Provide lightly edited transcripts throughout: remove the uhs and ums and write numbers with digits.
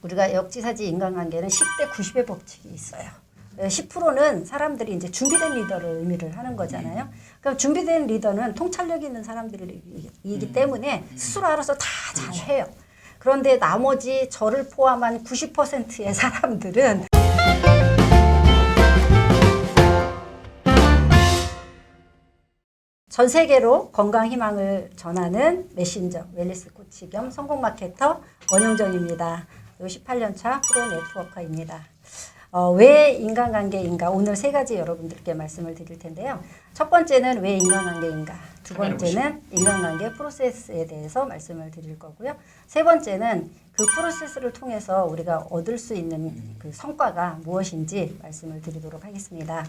우리가 역지사지 인간관계는 10대 90의 법칙이 있어요. 10%는 사람들이 이제 준비된 리더를 의미를 하는 거잖아요. 그럼 준비된 리더는 통찰력 있는 사람들이기 때문에 스스로 알아서 다 잘해요. 그런데 나머지 저를 포함한 90%의 사람들은 전 세계로 건강 희망을 전하는 메신저, 웰니스 코치 겸 성공 마케터 원영정입니다. 18년차 프로 네트워커입니다. 왜 인간관계인가? 오늘 세 가지 여러분들께 말씀을 드릴 텐데요. 첫 번째는 왜 인간관계인가? 두 번째는 인간관계 프로세스에 대해서 말씀을 드릴 거고요. 세 번째는 그 프로세스를 통해서 우리가 얻을 수 있는 그 성과가 무엇인지 말씀을 드리도록 하겠습니다.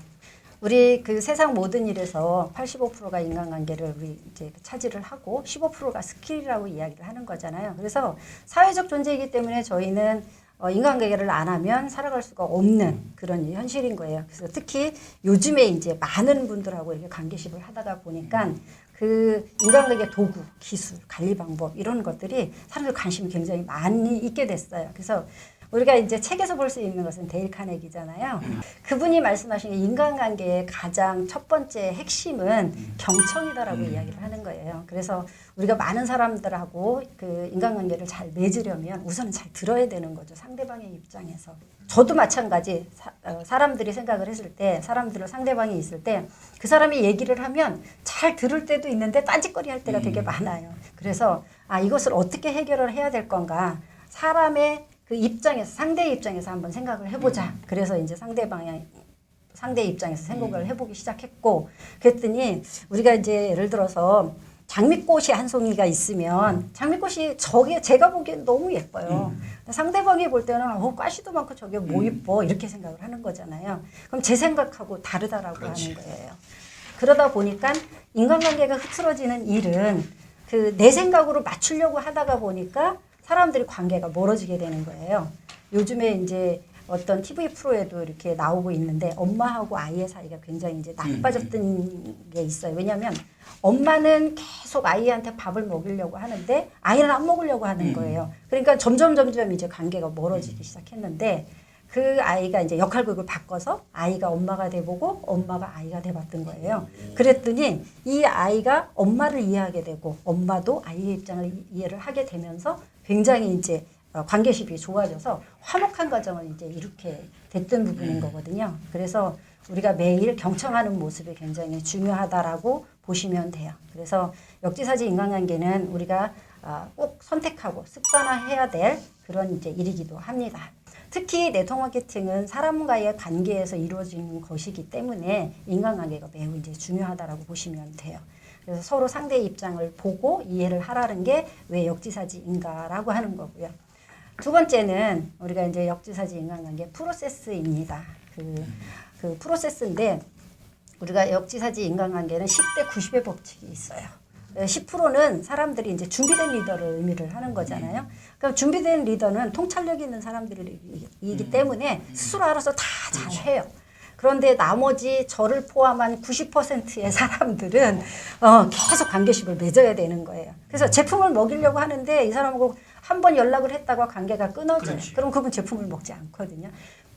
우리 그 세상 모든 일에서 85%가 인간관계를 우리 이제 차지를 하고 15%가 스킬이라고 이야기를 하는 거잖아요. 그래서 사회적 존재이기 때문에 저희는 인간관계를 안 하면 살아갈 수가 없는 그런 현실인 거예요. 그래서 특히 요즘에 이제 많은 분들하고 이렇게 관계십을 하다가 보니까 그 인간관계 도구, 기술, 관리 방법 이런 것들이 사람들 관심이 굉장히 많이 있게 됐어요. 그래서 우리가 이제 책에서 볼 수 있는 것은 데일 카네기잖아요. 그분이 말씀하신 인간관계의 가장 첫 번째 핵심은 경청이다라고 이야기를 하는 거예요. 그래서 우리가 많은 사람들하고 그 인간관계를 잘 맺으려면 우선은 잘 들어야 되는 거죠. 상대방의 입장에서. 저도 마찬가지. 사람들이 생각을 했을 때, 사람들을 상대방이 있을 때 그 사람이 얘기를 하면 잘 들을 때도 있는데 딴짓거리 할 때가 되게 많아요. 그래서 이것을 어떻게 해결을 해야 될 건가. 사람의 그 입장에서, 상대의 입장에서 한번 생각을 해보자. 그래서 이제 상대 입장에서 생각을 해보기 시작했고, 그랬더니 우리가 이제 예를 들어서 장미꽃이 한 송이가 있으면 장미꽃이 제가 보기엔 너무 예뻐요. 상대방이 볼 때는 가시도 많고 저게 뭐 예뻐 이렇게 생각을 하는 거잖아요. 그럼 제 생각하고 다르다라고 하는 거예요. 그러다 보니까 인간관계가 흐트러지는 일은 그 내 생각으로 맞추려고 하다가 보니까 사람들이 관계가 멀어지게 되는 거예요. 요즘에 이제 어떤 TV 프로에도 이렇게 나오고 있는데 엄마하고 아이의 사이가 굉장히 이제 나빠졌던 게 있어요. 왜냐하면 엄마는 계속 아이한테 밥을 먹이려고 하는데 아이는 안 먹으려고 하는 거예요. 그러니까 점점 이제 관계가 멀어지기 시작했는데 그 아이가 이제 역할극을 바꿔서 아이가 엄마가 돼보고 엄마가 아이가 돼봤던 거예요. 그랬더니 이 아이가 엄마를 이해하게 되고 엄마도 아이의 입장을 이해를 하게 되면서 굉장히 이제 관계십이 좋아져서 화목한 가정을 이제 이렇게 됐던 부분인 거거든요. 그래서 우리가 매일 경청하는 모습이 굉장히 중요하다라고 보시면 돼요. 그래서 역지사지 인간관계는 우리가 꼭 선택하고 습관화해야 될 그런 이제 일이기도 합니다. 특히 네트워크 마케팅은 사람과의 관계에서 이루어지는 것이기 때문에 인간관계가 매우 이제 중요하다라고 보시면 돼요. 그래서 서로 상대의 입장을 보고 이해를 하라는 게 왜 역지사지인가라고 하는 거고요. 두 번째는 우리가 이제 역지사지 인간관계 프로세스입니다. 그 프로세스인데 우리가 역지사지 인간관계는 10대 90의 법칙이 있어요. 10%는 사람들이 이제 준비된 리더를 의미를 하는 거잖아요. 그럼 준비된 리더는 통찰력 있는 사람들이기 때문에 스스로 알아서 다 잘해요. 그런데 나머지 저를 포함한 90%의 사람들은 계속 관계십을 맺어야 되는 거예요. 그래서 제품을 먹이려고 하는데 이 사람하고 한 번 연락을 했다가 관계가 끊어져요. 그럼 그분 제품을 먹지 않거든요.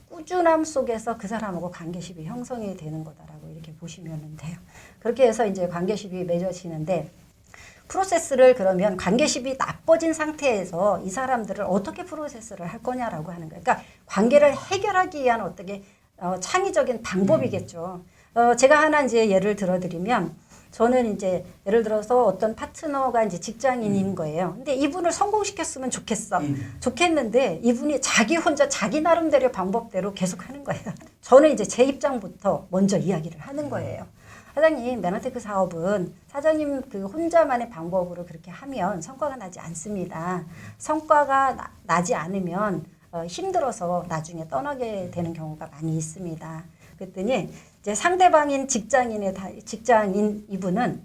꾸준함 속에서 그 사람하고 관계십이 형성이 되는 거다라고 이렇게 보시면 돼요. 그렇게 해서 이제 관계십이 맺어지는데 프로세스를 그러면 관계십이 나빠진 상태에서 이 사람들을 어떻게 프로세스를 할 거냐라고 하는 거예요. 그러니까 관계를 해결하기 위한 어떻게 창의적인 방법이겠죠. 제가 하나 이제 예를 들어드리면 저는 이제 예를 들어서 어떤 파트너가 이제 직장인인 거예요. 근데 이분을 성공시켰으면 좋겠는데 이분이 자기 혼자 자기 나름대로 방법대로 계속 하는 거예요. 저는 이제 제 입장부터 먼저 이야기를 하는 거예요. 사장님, 메나테크 사업은 사장님 그 혼자만의 방법으로 그렇게 하면 성과가 나지 않습니다. 성과가 나지 않으면 힘들어서 나중에 떠나게 되는 경우가 많이 있습니다. 그랬더니 이제 상대방인 직장인 이분은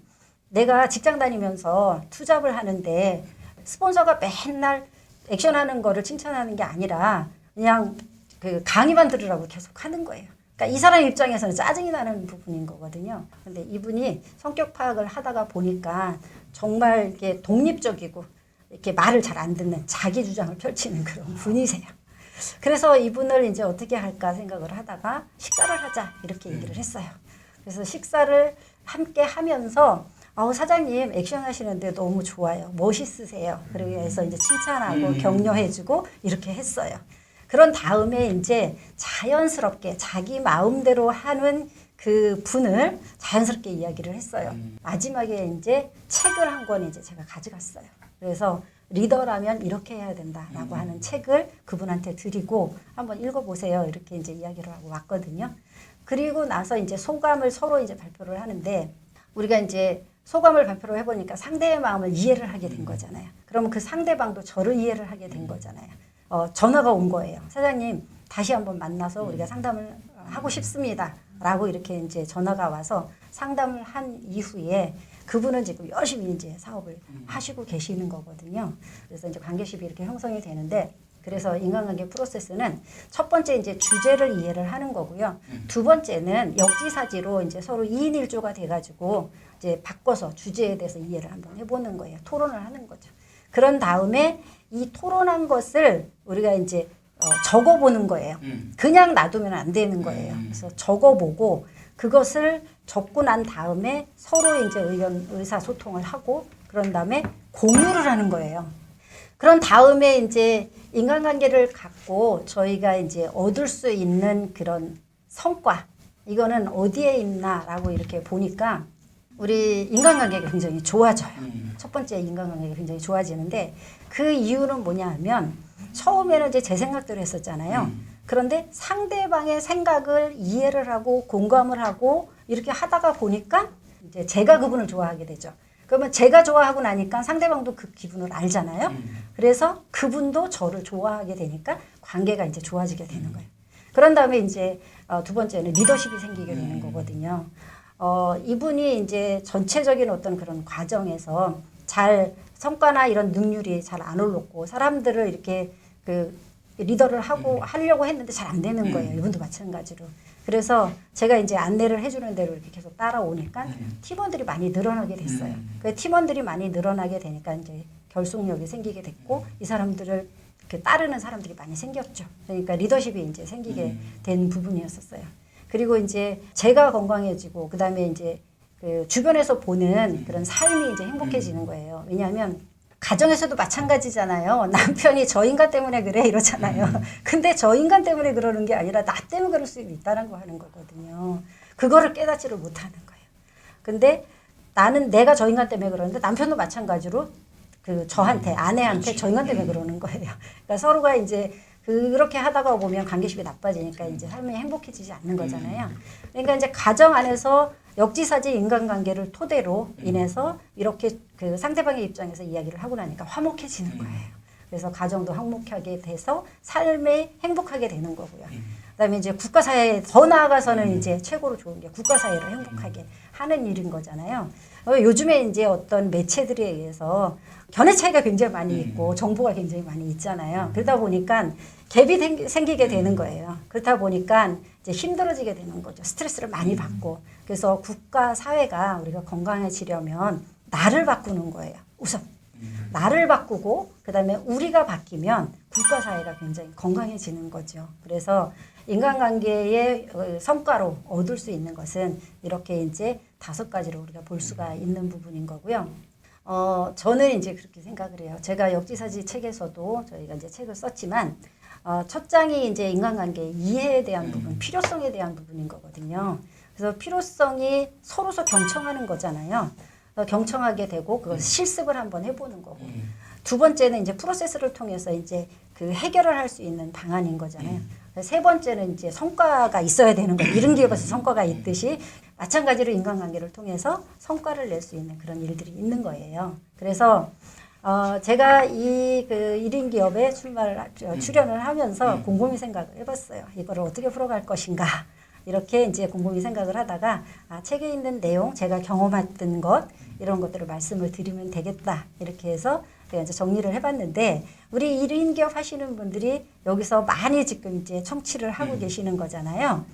내가 직장 다니면서 투잡을 하는데 스폰서가 맨날 액션하는 거를 칭찬하는 게 아니라 그냥 그 강의만 들으라고 계속 하는 거예요. 그러니까 이 사람 입장에서는 짜증이 나는 부분인 거거든요. 근데 이분이 성격 파악을 하다가 보니까 정말 이렇게 독립적이고 이렇게 말을 잘 안 듣는 자기 주장을 펼치는 그런 분이세요. 그래서 이분을 이제 어떻게 할까 생각을 하다가 식사를 하자 이렇게 얘기를 했어요. 그래서 식사를 함께 하면서 사장님 액션 하시는데 너무 좋아요. 멋있으세요. 그래서 이제 칭찬하고 격려해주고 이렇게 했어요. 그런 다음에 이제 자연스럽게 자기 마음대로 하는 그 분을 자연스럽게 이야기를 했어요. 마지막에 이제 책을 한 권 이제 제가 가져갔어요. 그래서 리더라면 이렇게 해야 된다라고 하는 책을 그분한테 드리고 한번 읽어보세요. 이렇게 이제 이야기를 하고 왔거든요. 그리고 나서 이제 소감을 서로 이제 발표를 하는데 우리가 이제 소감을 발표를 해보니까 상대의 마음을 이해를 하게 된 거잖아요. 그러면 그 상대방도 저를 이해를 하게 된 거잖아요. 전화가 온 거예요. 사장님, 다시 한번 만나서 우리가 상담을 하고 싶습니다. 라고 이렇게 이제 전화가 와서 상담을 한 이후에 그분은 지금 열심히 이제 사업을 하시고 계시는 거거든요. 그래서 이제 관계십이 이렇게 형성이 되는데 그래서 인간관계 프로세스는 첫 번째 이제 주제를 이해를 하는 거고요. 두 번째는 역지사지로 이제 서로 2인 1조가 돼가지고 이제 바꿔서 주제에 대해서 이해를 한번 해보는 거예요. 토론을 하는 거죠. 그런 다음에 이 토론한 것을 우리가 이제 적어보는 거예요. 그냥 놔두면 안 되는 거예요. 그래서 적어보고 그것을 적고 난 다음에 서로 이제 의사소통을 하고 그런 다음에 공유를 하는 거예요. 그런 다음에 이제 인간관계를 갖고 저희가 이제 얻을 수 있는 그런 성과 이거는 어디에 있나라고 이렇게 보니까 우리 인간관계가 굉장히 좋아져요. 첫 번째 인간관계가 굉장히 좋아지는데 그 이유는 뭐냐 하면 처음에는 이제 제 생각대로 했었잖아요. 그런데 상대방의 생각을 이해를 하고 공감을 하고 이렇게 하다가 보니까 이제 제가 그분을 좋아하게 되죠. 그러면 제가 좋아하고 나니까 상대방도 그 기분을 알잖아요. 그래서 그분도 저를 좋아하게 되니까 관계가 이제 좋아지게 되는 거예요. 그런 다음에 이제 두 번째는 리더십이 생기게 되는 거거든요. 이분이 이제 전체적인 어떤 그런 과정에서 잘 성과나 이런 능률이 잘 안 올랐고 사람들을 이렇게 그 리더를 하려고 했는데 잘 안 되는 거예요. 이분도 마찬가지로. 그래서 제가 이제 안내를 해주는 대로 이렇게 계속 따라오니까 팀원들이 많이 늘어나게 됐어요. 그 팀원들이 많이 늘어나게 되니까 이제 결속력이 생기게 됐고 이 사람들을 이렇게 따르는 사람들이 많이 생겼죠. 그러니까 리더십이 이제 생기게 된 부분이었었어요. 그리고 이제 제가 건강해지고 그다음에 이제 그 주변에서 보는 그런 삶이 이제 행복해지는 거예요. 왜냐하면 가정에서도 마찬가지잖아요. 남편이 저 인간 때문에 그래 이러잖아요. 근데 저 인간 때문에 그러는 게 아니라 나 때문에 그럴 수 있다는 거 하는 거거든요. 그거를 깨닫지를 못하는 거예요. 근데 나는 내가 저 인간 때문에 그러는데 남편도 마찬가지로 그 저한테 아내한테 저 인간 때문에 그러는 거예요. 그러니까 서로가 이제 그렇게 하다가 보면 관계십이 나빠지니까 이제 삶이 행복해지지 않는 거잖아요. 그러니까 이제 가정 안에서 역지사지 인간관계를 토대로 인해서 이렇게 그 상대방의 입장에서 이야기를 하고 나니까 화목해지는 거예요. 그래서 가정도 화목하게 돼서 삶에 행복하게 되는 거고요. 그다음에 이제 국가사회에 더 나아가서는 이제 최고로 좋은 게 국가사회를 행복하게 하는 일인 거잖아요. 요즘에 이제 어떤 매체들에 의해서 견해 차이가 굉장히 많이 있고 정보가 굉장히 많이 있잖아요. 그러다 보니까 갭이 생기게 되는 거예요. 그렇다 보니까 이제 힘들어지게 되는 거죠. 스트레스를 많이 받고. 그래서 국가 사회가 우리가 건강해지려면 나를 바꾸는 거예요. 우선 나를 바꾸고 그다음에 우리가 바뀌면 국가 사회가 굉장히 건강해지는 거죠. 그래서 인간관계의 성과로 얻을 수 있는 것은 이렇게 이제 5가지로 우리가 볼 수가 있는 부분인 거고요. 저는 이제 그렇게 생각을 해요. 제가 역지사지 책에서도 저희가 이제 책을 썼지만 첫 장이 이제 인간관계 이해에 대한 부분, 필요성에 대한 부분인 거거든요. 그래서 필요성이 서로서 경청하는 거잖아요. 경청하게 되고 그걸 실습을 한번 해보는 거고. 두 번째는 이제 프로세스를 통해서 이제 그 해결을 할 수 있는 방안인 거잖아요. 세 번째는 이제 성과가 있어야 되는 거예요. 이런 기업에서 성과가 있듯이 마찬가지로 인간관계를 통해서 성과를 낼 수 있는 그런 일들이 있는 거예요. 그래서 제가 이 그 1인 기업에 출연을 하면서 곰곰이 생각을 해봤어요. 이거를 어떻게 풀어갈 것인가. 이렇게 이제 곰곰이 생각을 하다가 책에 있는 내용, 제가 경험했던 것 이런 것들을 말씀을 드리면 되겠다. 이렇게 해서 이제 정리를 해봤는데 우리 1인 기업 하시는 분들이 여기서 많이 지금 이제 청취를 하고 계시는 거잖아요.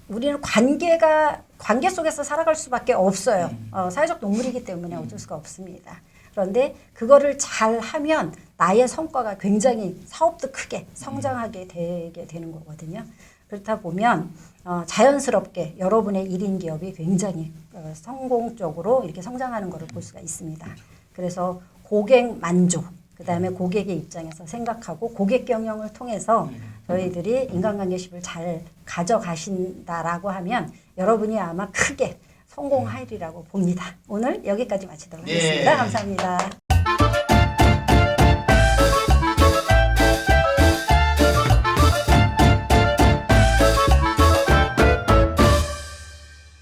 우리는 관계 속에서 살아갈 수밖에 없어요. 사회적 동물이기 때문에 어쩔 수가 없습니다. 그런데 그거를 잘 하면 나의 성과가 굉장히 사업도 크게 성장하게 되게 되는 거거든요. 그렇다 보면 자연스럽게 여러분의 1인 기업이 굉장히 성공적으로 이렇게 성장하는 것을 볼 수가 있습니다. 그래서 고객 만족, 그 다음에 고객의 입장에서 생각하고 고객 경영을 통해서 저희들이 인간관계십을 잘 가져가신다라고 하면 여러분이 아마 크게 성공하리라고 봅니다. 오늘 여기까지 마치도록 하겠습니다. 감사합니다.